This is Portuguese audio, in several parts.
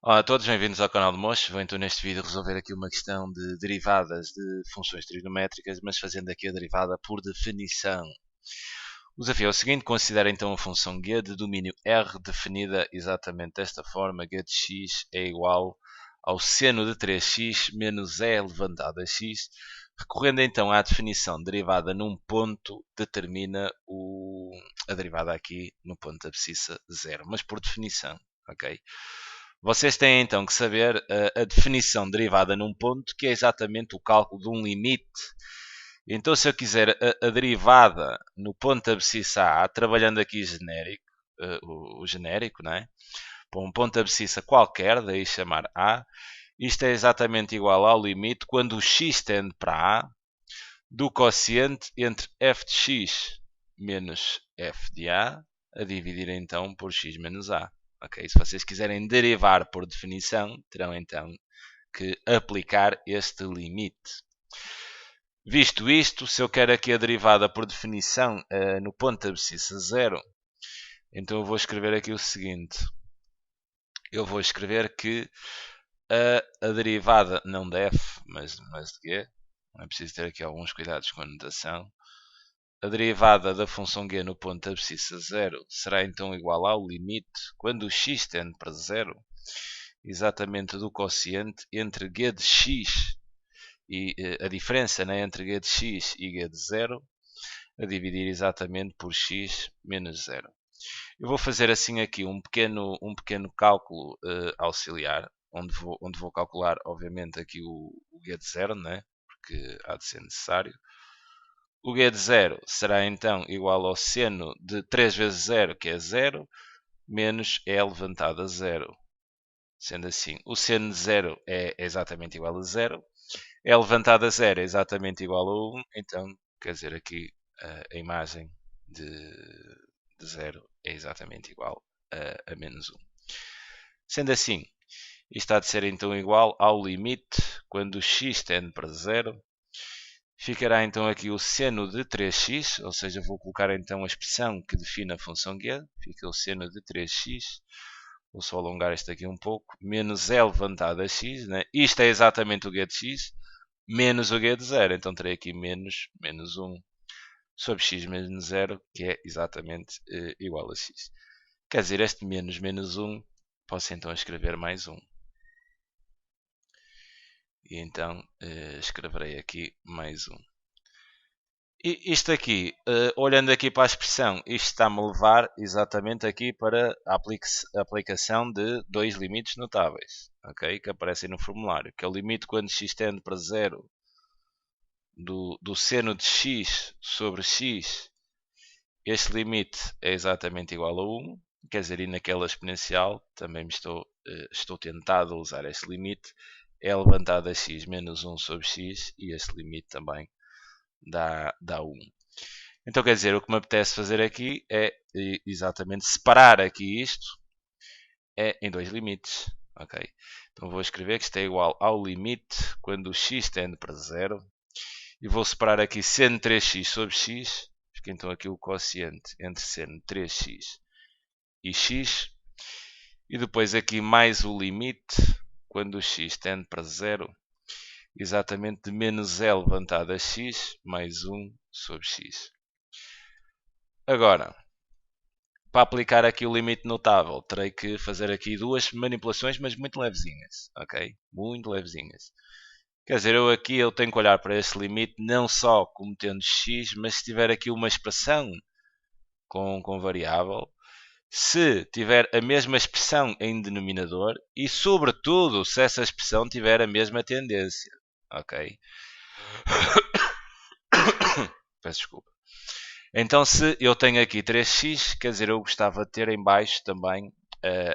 Olá a todos, bem-vindos ao canal de Mocho. Vou então neste vídeo resolver aqui uma questão de derivadas de funções trigonométricas, mas fazendo aqui a derivada por definição. O desafio é o seguinte: considera então a função g de domínio R definida exatamente desta forma: g de x é igual ao seno de 3x menos e elevado a x. Recorrendo então à definição derivada num ponto, determina a derivada aqui no ponto da abscissa 0, mas por definição, ok? Vocês têm então que saber a definição derivada num ponto, que é exatamente o cálculo de um limite. Então, se eu quiser a derivada no ponto da abscissa A, trabalhando aqui genérico, o genérico, não é? Para um ponto da abscissa qualquer, daí chamar A, isto é exatamente igual ao limite quando o x tende para A do quociente entre f de x menos f de a dividir então por x menos a. Okay? Se vocês quiserem derivar por definição, terão então que aplicar este limite. Visto isto, se eu quero aqui a derivada por definição no ponto da abscissa 0, então eu vou escrever aqui o seguinte. Eu vou escrever que a derivada, não de f, mas de g, é preciso ter aqui alguns cuidados com a notação. A derivada da função g no ponto da abscissa 0 será então igual ao limite, quando o x tende para 0, exatamente do quociente entre g de x e a diferença, né, entre g de x e g de 0, a dividir exatamente por x menos 0. Eu vou fazer assim aqui um pequeno cálculo auxiliar, onde vou calcular, obviamente, aqui o g de 0, né, porque há de ser necessário. O g de 0 será então igual ao seno de 3 vezes 0, que é 0, menos e levantado a 0. Sendo assim, o seno de 0 é exatamente igual a 0, e levantado a 0 é exatamente igual a 1, então, quer dizer, aqui a imagem de 0 é exatamente igual a menos 1. Sendo assim, isto há de ser então igual ao limite, quando o x tende para 0, ficará então aqui o seno de 3x, ou seja, vou colocar então a expressão que define a função g, fica o seno de 3x, vou só alongar isto aqui um pouco, menos e levantado a x, né? Isto é exatamente o g de x, menos o g de 0, então terei aqui menos 1 sobre x menos 0, que é exatamente igual a x. Quer dizer, este menos 1, posso então escrever mais 1. E então escreverei aqui mais 1. E isto aqui, olhando aqui para a expressão, isto está-me a levar exatamente aqui para a aplicação de dois limites notáveis, okay? Que aparecem no formulário, que é o limite quando x tende para 0 do seno de x sobre x. Este limite é exatamente igual a 1, quer dizer, e naquela exponencial também estou tentado a usar este limite, é levantado a x menos 1 sobre x, e este limite também dá 1. Então, quer dizer, o que me apetece fazer aqui é exatamente separar aqui isto em dois limites. Okay? Então, vou escrever que isto é igual ao limite quando o x tende para 0. E vou separar aqui seno 3x sobre x. Fica então aqui o quociente entre seno 3x e x. E depois aqui mais o limite quando o x tende para 0. Exatamente de menos e levantado a x mais 1 sobre x. Agora, para aplicar aqui o limite notável, terei que fazer aqui duas manipulações, mas muito levezinhas, ok? Muito levezinhas. Quer dizer, eu tenho que olhar para este limite não só como tendo x, mas se tiver aqui uma expressão com variável, se tiver a mesma expressão em denominador e, sobretudo, se essa expressão tiver a mesma tendência, ok? Peço desculpa. Então, se eu tenho aqui 3x, quer dizer, eu gostava de ter em baixo também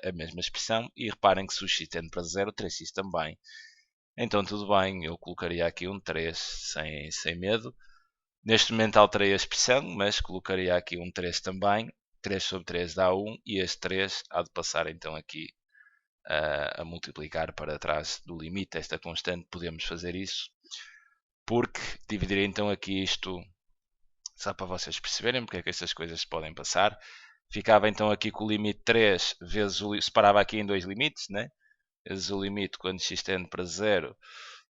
a mesma expressão. E reparem que se o x tende para 0, 3x também. Então, tudo bem, eu colocaria aqui um 3 sem medo. Neste momento alterei a expressão, mas colocaria aqui um 3 também. 3 sobre 3 dá 1 e este 3 há de passar então aqui a multiplicar para trás do limite esta constante. Podemos fazer isso porque dividirei então aqui isto, só para vocês perceberem porque é que estas coisas podem passar. Ficava então aqui com o limite 3 vezes separava aqui em dois limites, né? vezes o limite quando x tende para 0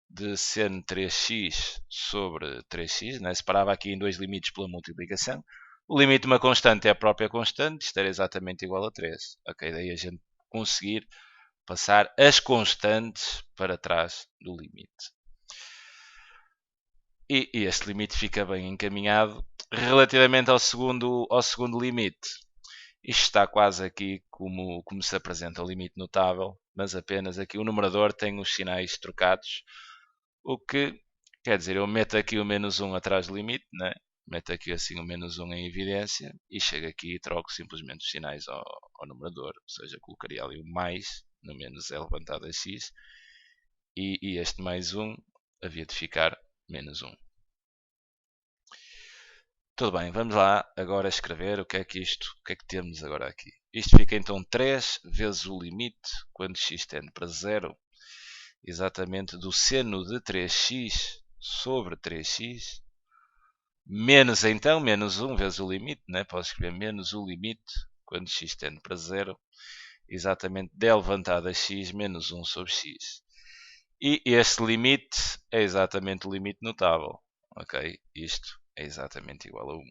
de seno 3x sobre 3x, né? Separava aqui em dois limites pela multiplicação. O limite de uma constante é a própria constante, isto era exatamente igual a 3. Ok, daí a gente conseguir passar as constantes para trás do limite. E este limite fica bem encaminhado. Relativamente ao segundo limite, isto está quase aqui como se apresenta o limite notável, mas apenas aqui o numerador tem os sinais trocados, o que quer dizer, eu meto aqui o menos 1 atrás do limite, né? Meto aqui assim o menos 1 em evidência e chego aqui e troco simplesmente os sinais ao numerador, ou seja, colocaria ali o mais no menos é levantado a x e este mais 1 havia de ficar menos 1. Tudo bem, vamos lá agora escrever o que é que temos agora aqui. Isto fica então 3 vezes o limite, quando x tende para 0, exatamente do seno de 3x sobre 3x, menos então, menos 1 vezes o limite, né? Posso escrever menos o limite, quando x tende para 0, exatamente d levantado a x menos 1 sobre x. E este limite é exatamente o limite notável. Ok? Isto é exatamente igual a 1.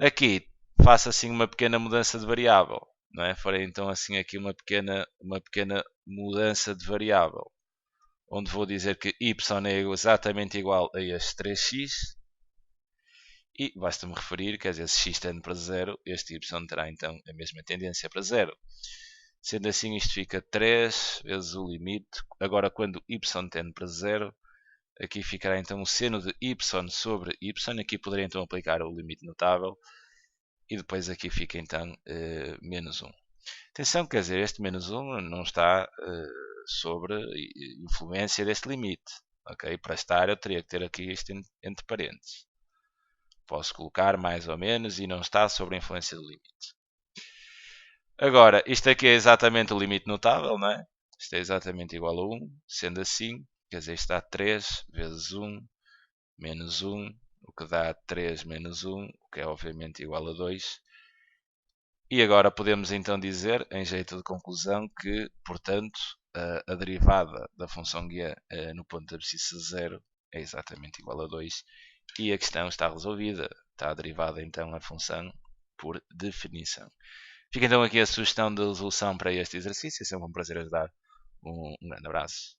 Aqui faço assim uma pequena mudança de variável. Não é? Farei então assim aqui uma pequena mudança de variável. Onde vou dizer que y é exatamente igual a este 3x. E basta-me referir, quer dizer, se x tende para 0, este y terá então a mesma tendência para 0. Sendo assim, isto fica 3 vezes o limite. Agora, quando y tende para 0, aqui ficará então o seno de y sobre y. Aqui poderia então aplicar o limite notável. E depois aqui fica então menos 1. Atenção, quer dizer, este menos 1 não está sobre influência deste limite. Okay? Para estar, eu teria que ter aqui isto entre parênteses. Posso colocar mais ou menos e não está sobre a influência do limite. Agora, isto aqui é exatamente o limite notável, não é? Isto é exatamente igual a 1. Sendo assim, quer dizer, isto dá 3 vezes 1 menos 1, o que dá 3 menos 1, o que é obviamente igual a 2. E agora podemos então dizer, em jeito de conclusão, que, portanto, a derivada da função g no ponto de abscissa 0 é exatamente igual a 2 e a questão está resolvida. Está derivada então a função por definição. Fica então aqui a sugestão de resolução para este exercício. É sempre um prazer ajudar. Um grande abraço.